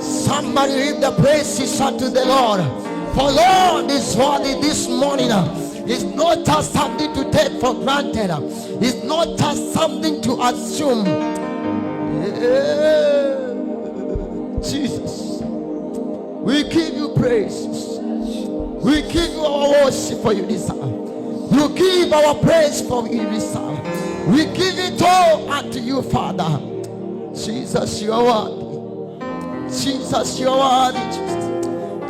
Somebody lift the praises unto the Lord. For Lord is worthy this morning. It's not just something to take for granted. It's not just something to assume. Jesus, we give you praise. We give you our worship for you this hour. You give our praise for you this hour. We give it all unto you, Father. Jesus, you are worthy. Jesus, you are worthy.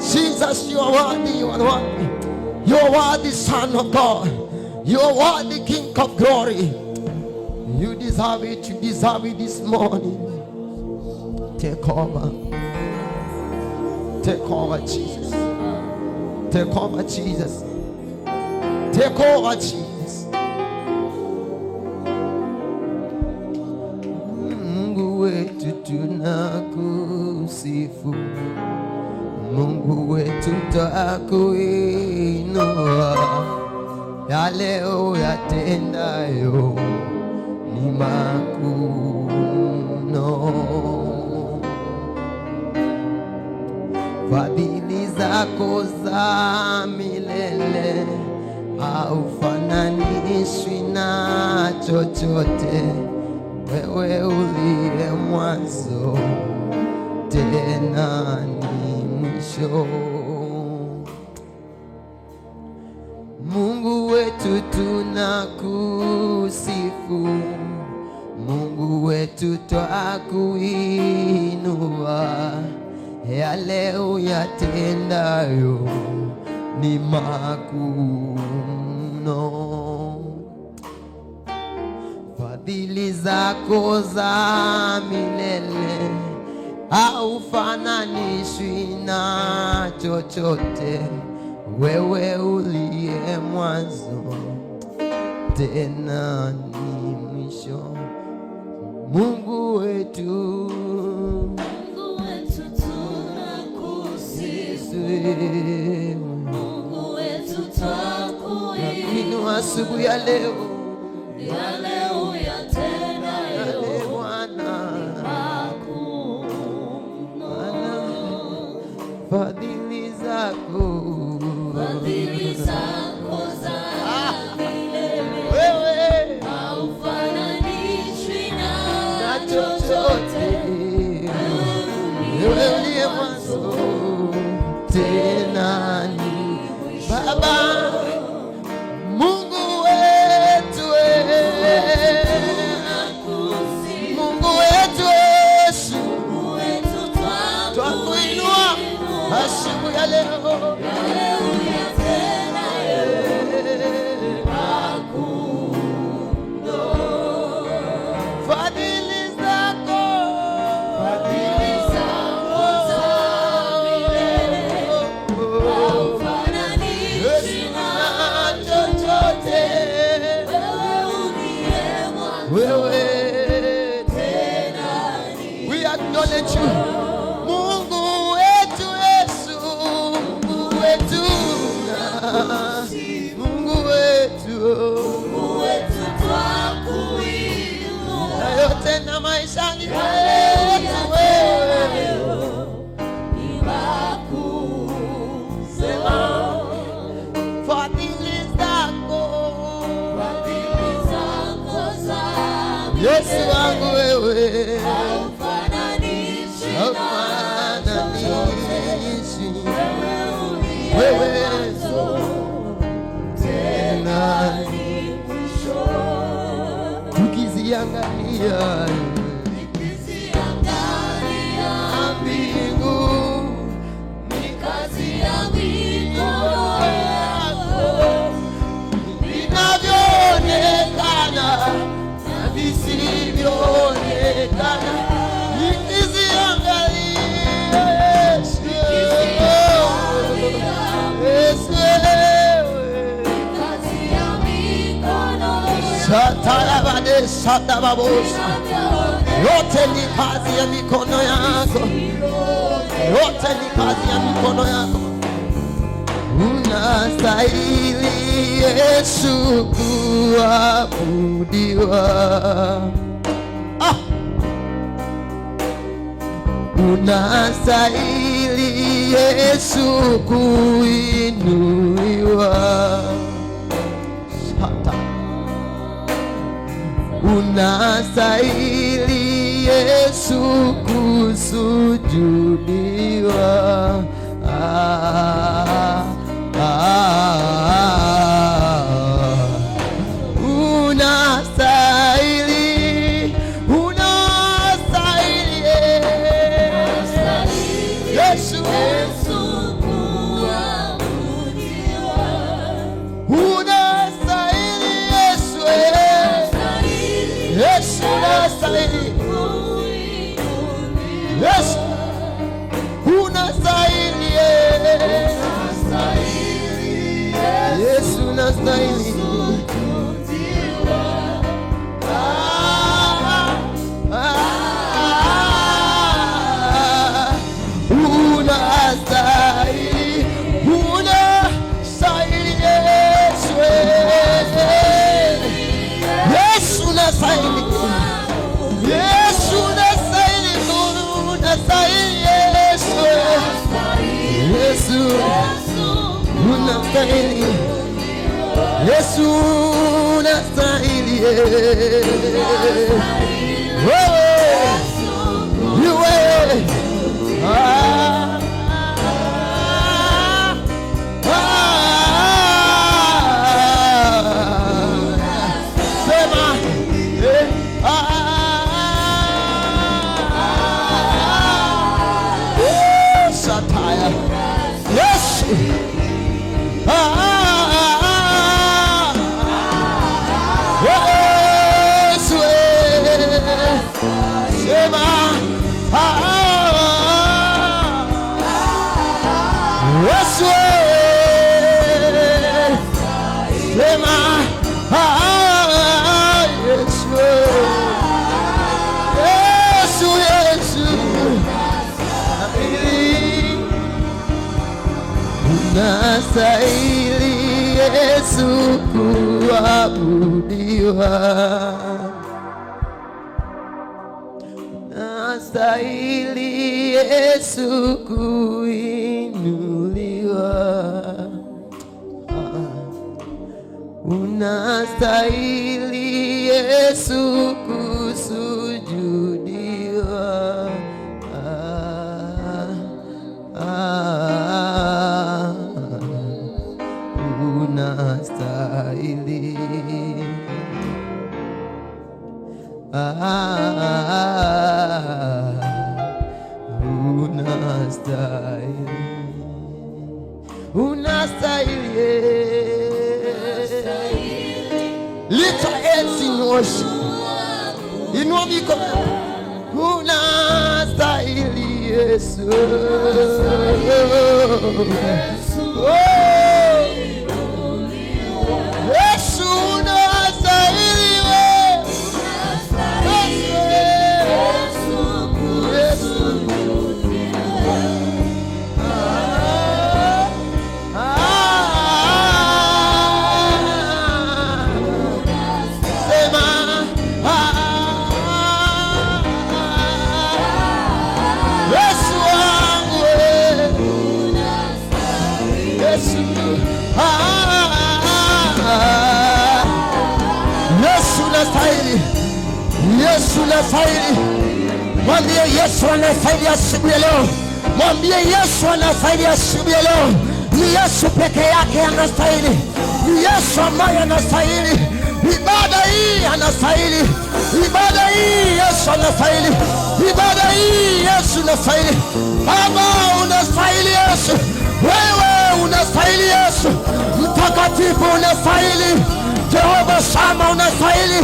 Jesus, you are worthy. You are worthy. You are worthy, Son of God. You are worthy, King of glory. You deserve it. You deserve it this morning. Take over. Take over, Jesus. Take over, Jesus. Take over, Jesus. Mungu wetu tunakusifu, Mungu wetu twakuinua, yale uyatendayo ni makuu mno. Fadhili zako za milele haufananishwi na chochote. Wewe uliye mwanzo tena ni mwisho. Mungu wetu tunakusifu, Mungu wetu twakuinua, yale uyatendayo ni makuu mno. Fadhili zako za milele haufananishwi na chochote. Wewe uliye mwanzo tena ni mwisho. Mungu wetu, Mungu wetu twakuinua, asubuhi ya leo, yale uyatendayo Bwana, makuu mno. Fadhili zako za milele wewe haufananishwi na chochote. Wewe uliye mwanzo tena ni Baba. Mungu wetu, Mungu wetu Yesu, twakuinua asubuhi ya leo. Fadhili zako za milele haufananishwi na chochote. Wewe tena ni mwisho. We acknowledge you, Mungu wetu Yesu, Mungu wetu, Mungu wetu twakuinua, na yote na maishani mwetu wewe ni makuu. Sema fadhili zako za Yesu wangu wewe haufananishwi na haufananishi. Wewe tena ni mwisho. tukiziangalia mbingu Ni kazi ya mikono yako, vinavyoonekana na visivyoonekana, nikiziangalia Yesu, Yesu kazi ya mikono yako, Satarabade satababosa, yote ni kazi ya mikono yako, yote ni kazi ya mikono yako. Unastahili Yesu kuabudiwa. unastahili Yesu kuinuliwa. Unastahili Yesu kusujudiwa. Unastahili, unastahili Yesu kuabudiwa. Unastahili Yesu, Yesu unastahili, Yesu unastahili, Yesu unastahili. Yesu unastahili, wewe sema sataya Yesu unastahili Yesu kuabudiwa. Unastahili Yesu kuinuliwa. Unastahili Yesu kusujudiwa. Unastahili, unastahili, lift your hands in worship. Inua mikono. Unastahili Yesu, Yesu unastahili Yesu anastahili. Mwambie Yesu anastahili asubuhi ya leo. Mwambie Yesu anastahili asubuhi ya leo. Ni Yesu peke yake anastahili. Ni Yesu ambaye anastahili. Ibada hii anastahili. Ibada hii Yesu anastahili. Ibada hii Yesu anastahili. Baba unastahili Yesu. Wewe unastahili Yesu. Mtakatifu unastahili. Jehova Shama unastahili.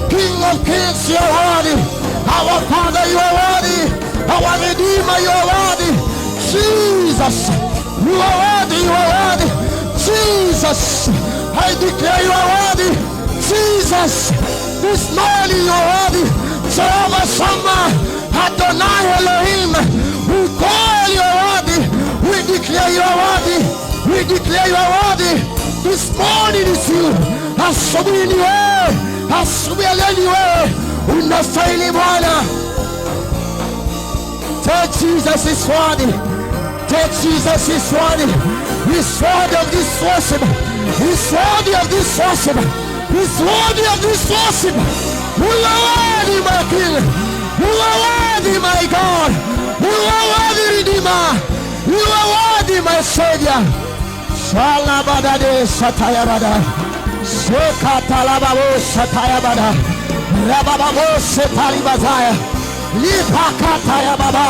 King of Kings, you are worthy. Our Father, you are worthy. Our Redeemer, you are worthy. Jesus, you are worthy. You are worthy. Jesus, I declare you are worthy. Jesus, this morning you are worthy. Jehovah Shammah, Adonai Elohim, we call you are worthy. We declare you are worthy. We declare you are worthy. This morning is you. Asubuhi ni wewe. Asubuhi ya leo ni wewe. Unastahili Bwana. Tell Jesus is worthy. Tell Jesus is worthy. He's worthy of this worship. He's worthy of this worship. He's worthy of this worship. You are worthy, my King. You are worthy, my God. You are worthy, Redeemer. You are worthy, my Savior. Shalabadade Satayabada. Shekatalababo Satayabada. Rabababo Setalibazaya. Lipakatayababa.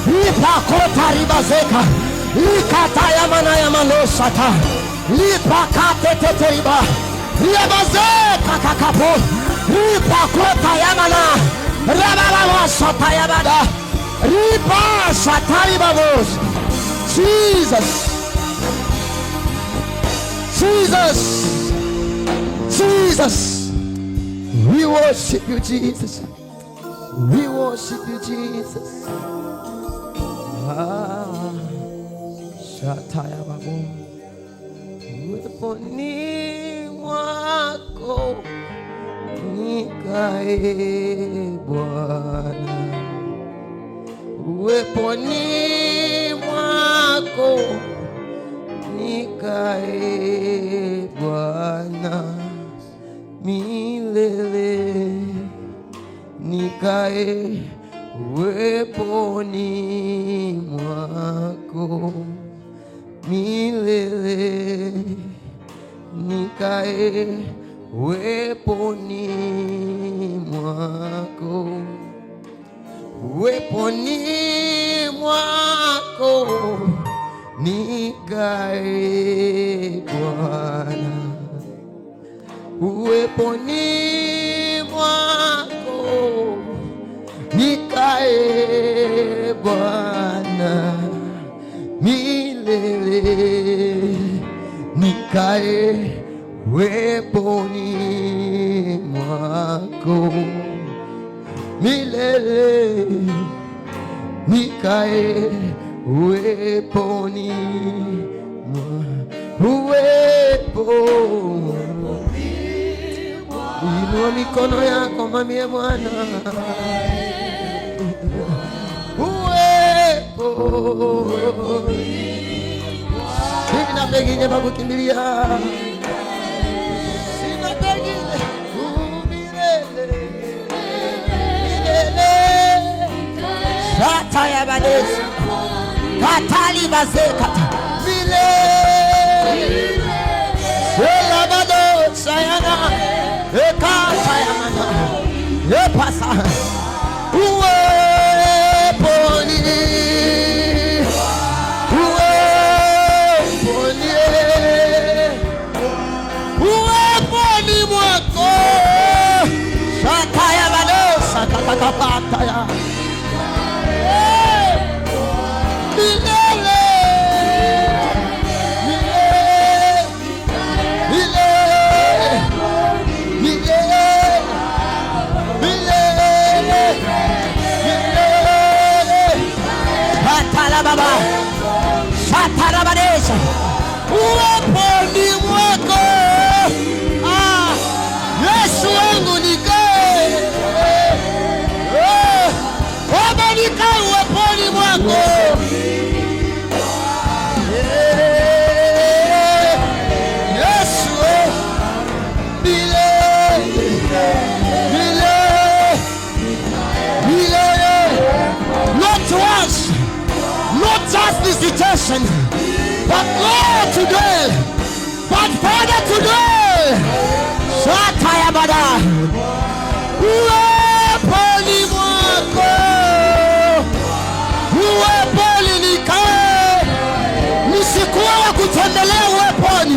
Lipakotaribazeka. Likatayamanayamanosata. Lipakateteriba. Liabazeka kakapo. Lipakotayamana. Rabababo Satayabada. Lipa Sataribabos. Jesus. Jesus. Jesus. We worship you, Jesus. We worship you, Jesus. Shataya babu. Uweponi mwako nikae Bwana. Uweponi mwako nikae Bwana milele, nikae uweponi mwako milele, nikae uweponi mwako, uweponi mwako nikae Bwana, uweponi mwako nikae Bwana milele, nikae uweponi mwako milele, nikae uweponi uwepo. Inua mikono yako mwambie Bwana uwepo. Sina pengine pa kukimbilia, sina pengine milele, milele. Shata ya badesi katali bazekata milele. Sela bado sayana ekata ya mana epasa uweponi, uweponi, uweponi mwako. Shata ya bado satakakapata ya Baba Shatarabadesha uweponi mwako. Yesu wangu nikae, Baba nikae uweponi mwako. Yesu milele, milele, milele. Not once, not just visitation, but Lord today, but Father today. Shataya bada uweponi mwako, uweponi nikae, nisikuwa wa kutembelea uweponi,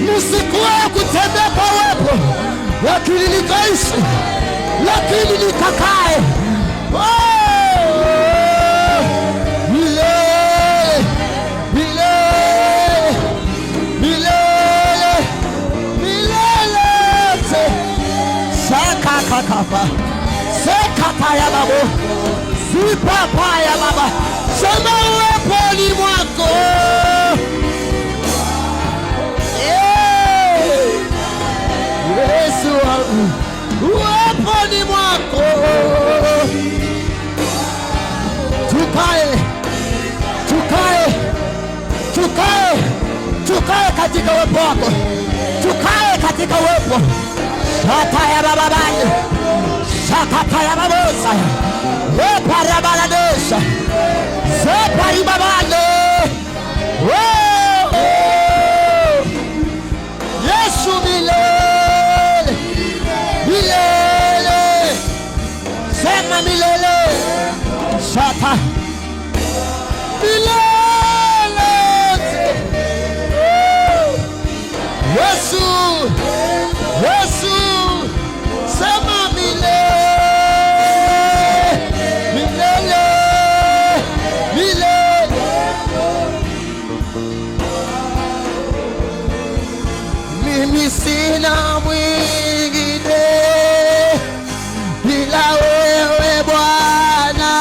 nisikuwa wa kutembea kwa uwepo, lakini nikaishi, lakini nikakae. Kapa sekata ya babo sipapa ya baba sema uweponi mwako. Yesu wangu uweponi mwako tukae katika uwepo wako, tukae katika uwepo. Shata ya baba bani, shakata ya babosa, wepa ya baladesha, sepa ya babane. Yesu milele, milele, sema milele, shata milele. Yesu, Yesu, sema milele, milele, milele. Mimi sina mwingine ila wewe Bwana,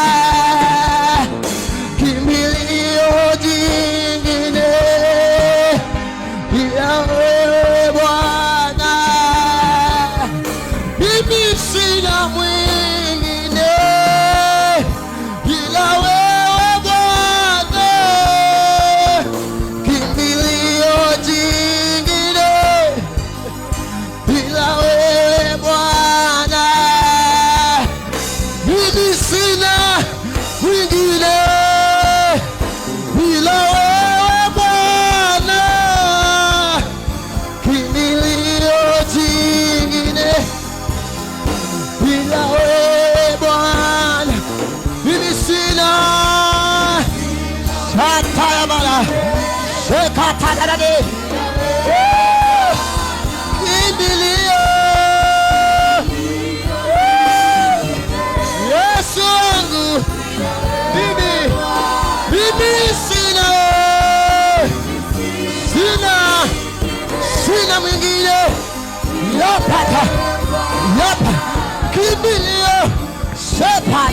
kimbilio jingine ila wewe Bwana. Mimi sina mwingine ila wewe Bwana, kimbilio jingine ila wewe Bwana. Mimi sina mwingine ila wewe Bwana, kimbilio jingine ila wewe Bwana. Mimi sina shata ya bala shekata dadade kimbilio. Yesu wangu, mimi sina, sina mwingine yapata kimbilio shepa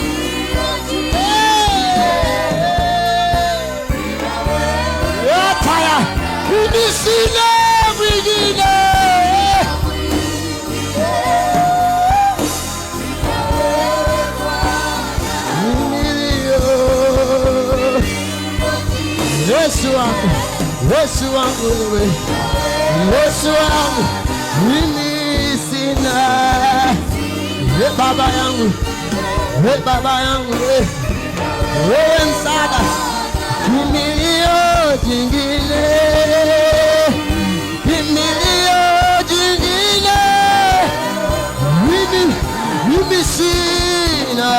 yapaya. Mimi sina mwingine Yesu wangu, Yesu wangu wewe, Yesu wangu, mimi sina. We baba yangu, we baba yangu, wewe msaada, kimbilio jingine, kimbilio jingine, mimi sina.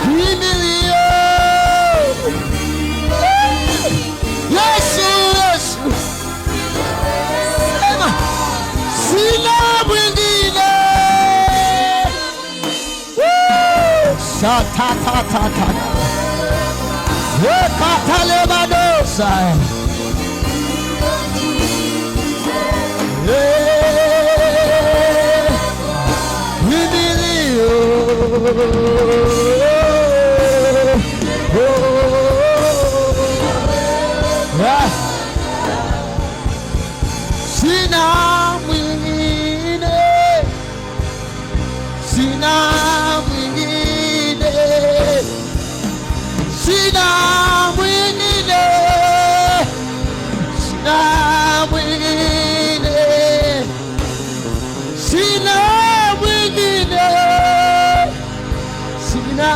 Kimbilio, Yesu, Yesu, sema sina mwingine. Shatatatata wekatale badosa kimbilio. Sina mwingine, sina mwingine, sina mwingine, sina mwingine, sina mwingine, sina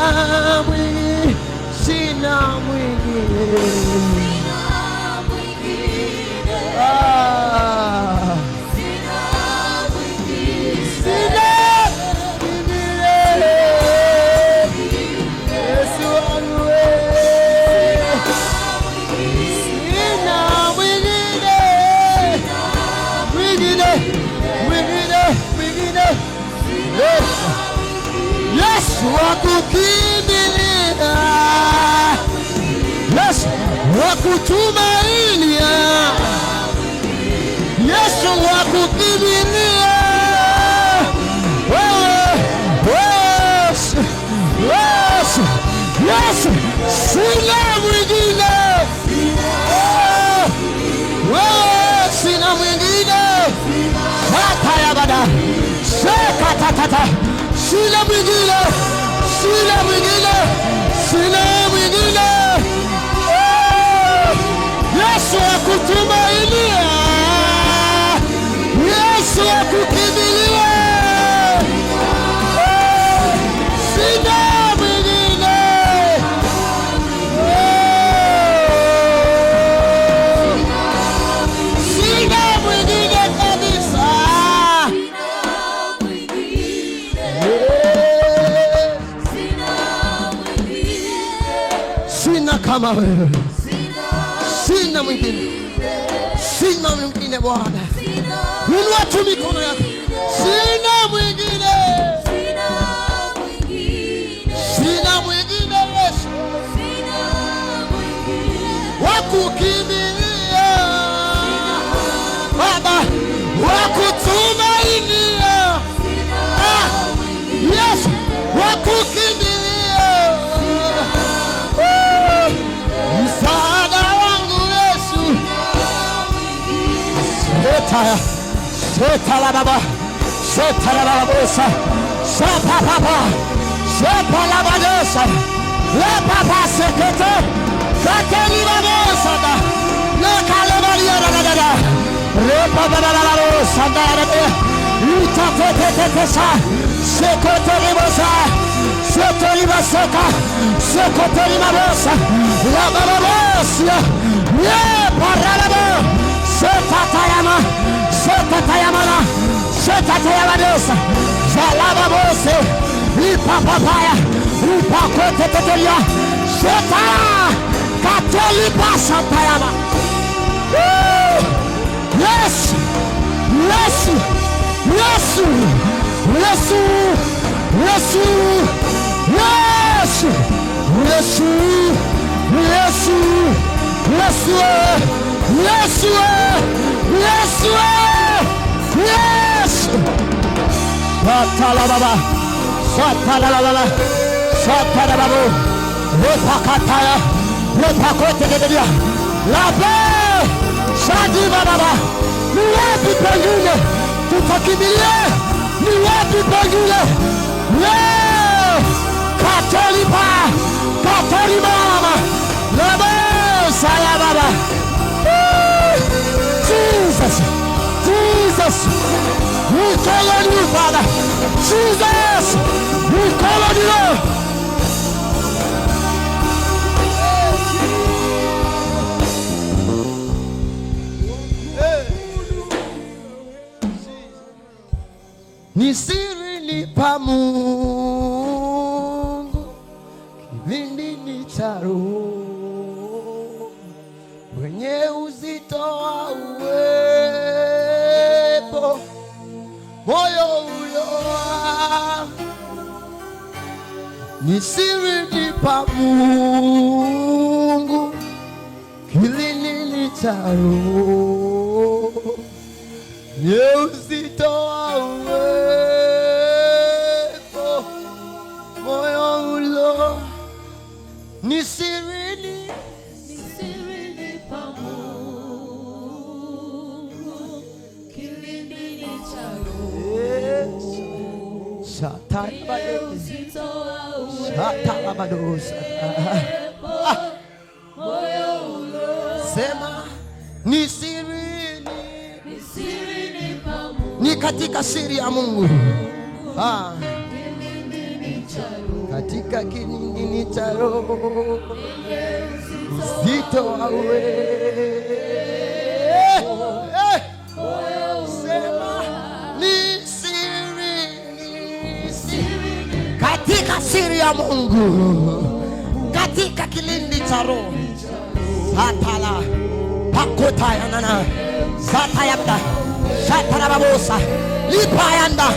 mwingine, sina mwingine. Yesu wakukimbilia, Yesu wakutumainia, Yesu wakukimbilia. Yesu, sina mwingine, sina mwingine. Hata ya bada sheka tatata, sina mwingine, sina mwingine, sina mwingine. Yesu akutumainia, Yesu akukimbilia. Sina mwingine, sina mwingine kabisa. Sina kama wewe, sina mwingine, sina mwingine Bwana. Inua tu mikono yako. Sina mwingine, sina mwingine Yesu wakukimbilia, Baba wakutumainia, Yesu wakukimbilia. Msaada wangu Yesu. Seta la baba, seta la babosa, sapa papa, sapa la badosa, la papa sekete, kateli babosa da, la kalemaria da da da, repa da da da babosa da da da, ita te te te te sa, sekote libosa, sekote libosoka, sekote libosa, la babosa, ye paralabo, seta tayama. Seta tayamana, seta tayamadosa, zalaba bose, ipa papaya, ipa kote tetelia, seta katoli pasa tayama. Yes, yes, yes, yes, yes, yes, yes, yes, yes, yes, yes, yes. Satala baba, satala baba, satala baba. Lepakataya, lepakote kedelia. Labe, shadi baba. Ni wapi pengine tutakimbilia? Ni wapi pengine? Katolipa, katolima, labe, saya baba. Jesus, Jesus, we call on you, Father. Jesus, we call on you. Ni siri ni pa Mungu, kilindini cha roho, wenye uzito wa uwepo, moyo uloa. Ni siri ni pa Mungu, kilindini cha roho, wenye uzito wa uwepo, moyo uloa. Ni siri ni pa Mungu, kilindini cha roho, uzito wa uwepo, moyo uloa. Sema ni siri ni pa Mungu, ni katika siri ya Mungu. Katika kilindini cha roho, uzito wa uwepo. Sema ni siri, katika siri ya Mungu, katika kilindi cha roho. Satala pakota yanana, satayabda, satara babosa, lipayanda.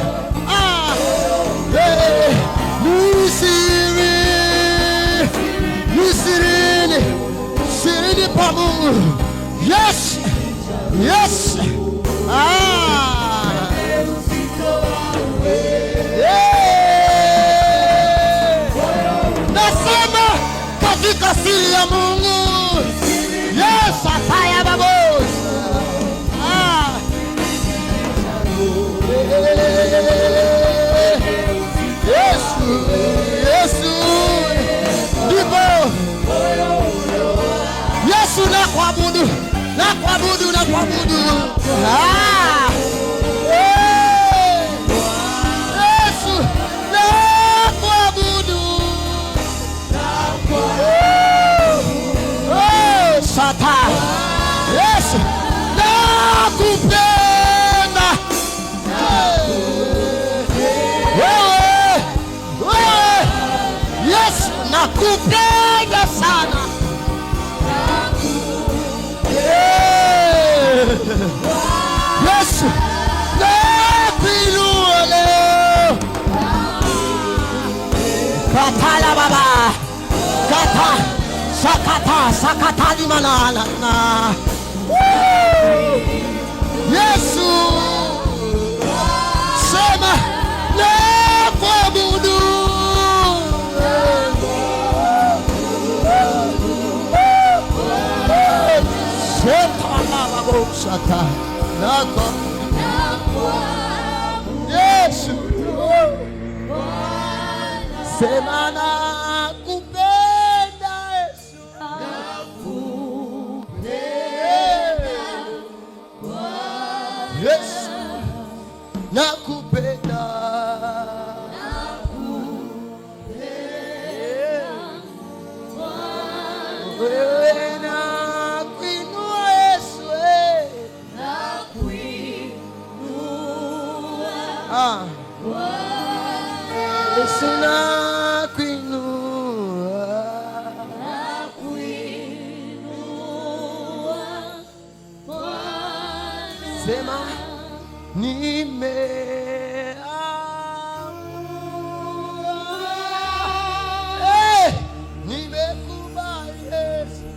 Ni siri, ni siri, siri ni pa Mungu. Yes, yes. Nasema katika siri ya Mungu. Yes, ataya babos. Yes, yes. nakuabudu, nakuabudu. Yesu, nakuabudu. Sata. Yesu, nakupenda. Yesu, nakupenda sana. Yesu, nakuinua leo. Katala baba, kata, sakata limanana. Yesu, sema nakuabudu. Shata nako Yesu, sema nakupenda Yesu, Yesu, nakupenda. Yesu, nakuinua. Sema nimekubali Yesu.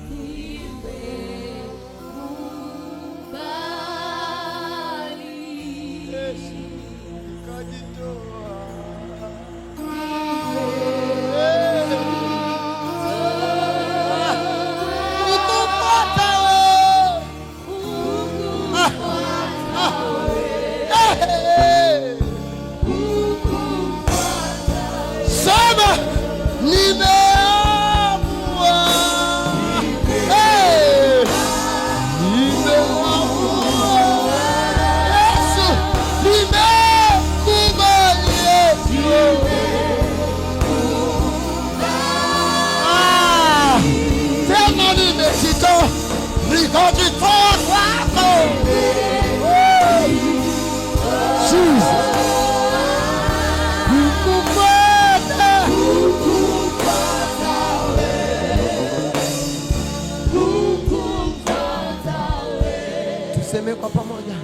Tuseme kwa pamoja,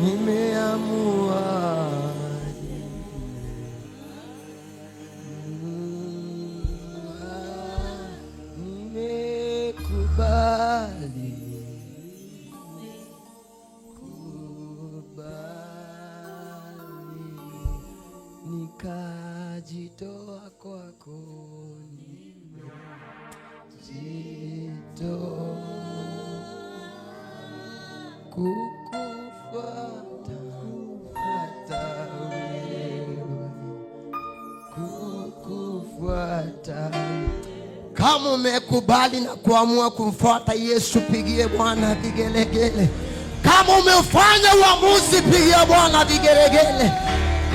nimeamua. Nimekubali. Nikajitoa kwako, nimejitoa kukufuata hata wewe, kukufuata. Kama umekubali na kuamua kumfuata Yesu, pigie Bwana vigelegele. Kama umefanya uamuzi, pigie Bwana vigelegele.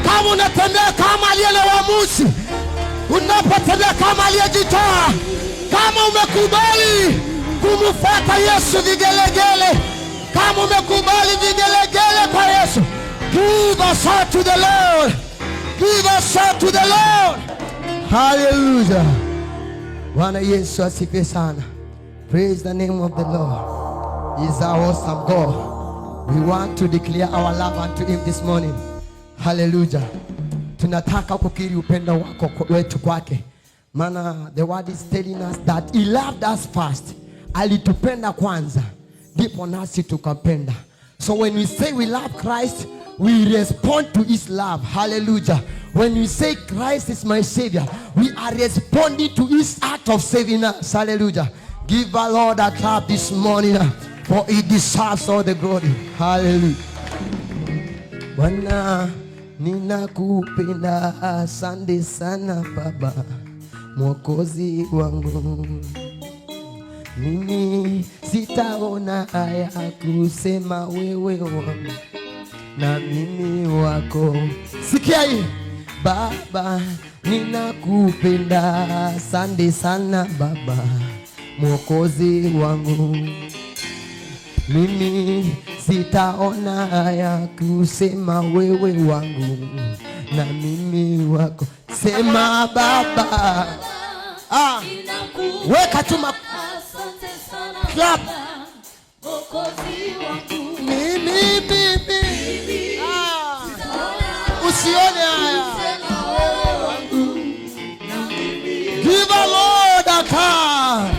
Kama unatembea kama aliye na uamuzi, unapotembea kama aliyejitoa, kama umekubali kumfuata Yesu, vigelegele. Kama umekubali, vigelegele kwa Yesu. Give us heart to the Lord. Give us heart to the Lord. Hallelujah. Bwana Yesu asifiwe sana. Praise the name of the Lord. He is our awesome God. We want to declare our love unto him this morning. Hallelujah. Tunataka kukiri upendo wako wetu kwake. Maana the word is telling us that he loved us first. Alitupenda kwanza, ndipo nasi tukampenda. So when we say we love Christ, we respond to his love. Hallelujah. When we say Christ is my Savior, we are responding to his act of saving us. Hallelujah. Give our Lord a clap this morning, for he deserves all the glory. Hallelujah. Bwana, ninakupenda, asante sana Baba, Mwokozi wangu. mimi sitaona haya kusema wewe wangu na mimi wako. Sikia hii. Baba, ninakupenda, asante sana Baba, Mwokozi wangu. Mimi sitaona haya kusema wewe wangu na mimi wako. Sema Baba. Weka tuma clap. Mimi usione haya. Give a Lord a car.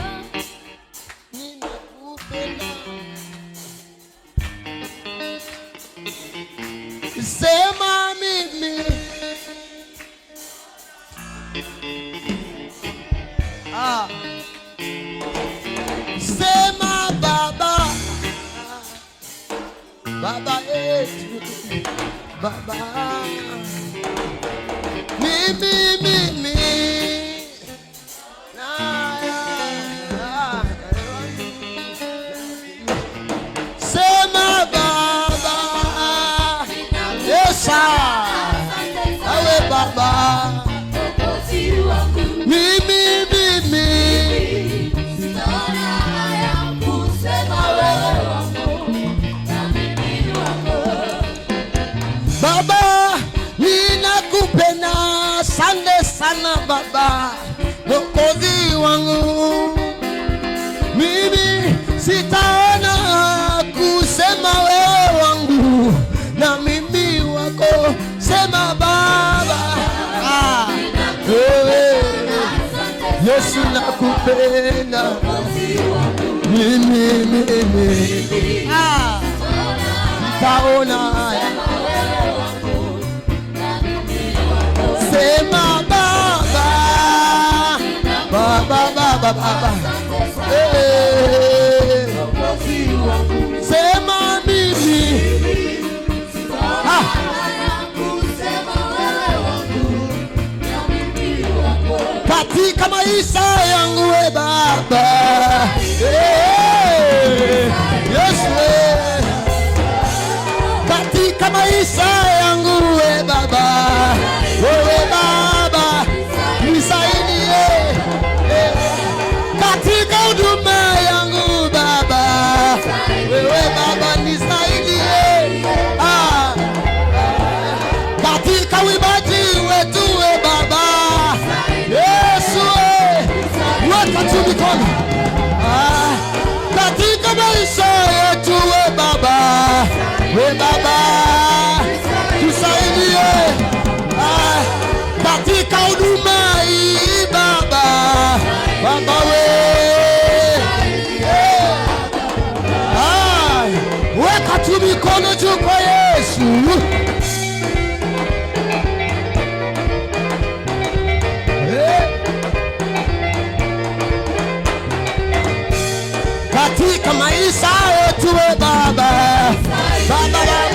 Sema mimi. Sema Baba. Baba yetu. Baba. Mimi. Sema Baba. Yes, awe Baba. Mimi. Baba, ninakupenda, asante sana Baba, Mwokozi wangu. Mimi sitaona kusema wewe wangu na mimi wako. Sema Baba. Yesu nakupenda. Mimi sitaona haya. Sema Baba. Baba. Sema mimi. Katika maisha yangu we Baba. Yesu. Katika maisha yangu we Baba. Wewe Baba nisaidie. Katika huduma yangu Baba. Wewe Baba nisaidie. Katika uimbaji wetu we Baba. Yesu weka tu mikono. Katika maisha yetu we Baba. We Baba tusaidie. Katika huduma hii Baba. Baba we. Weka tu mikono juu kwa Yesu. Katika maisha yetu we Baba. Baba.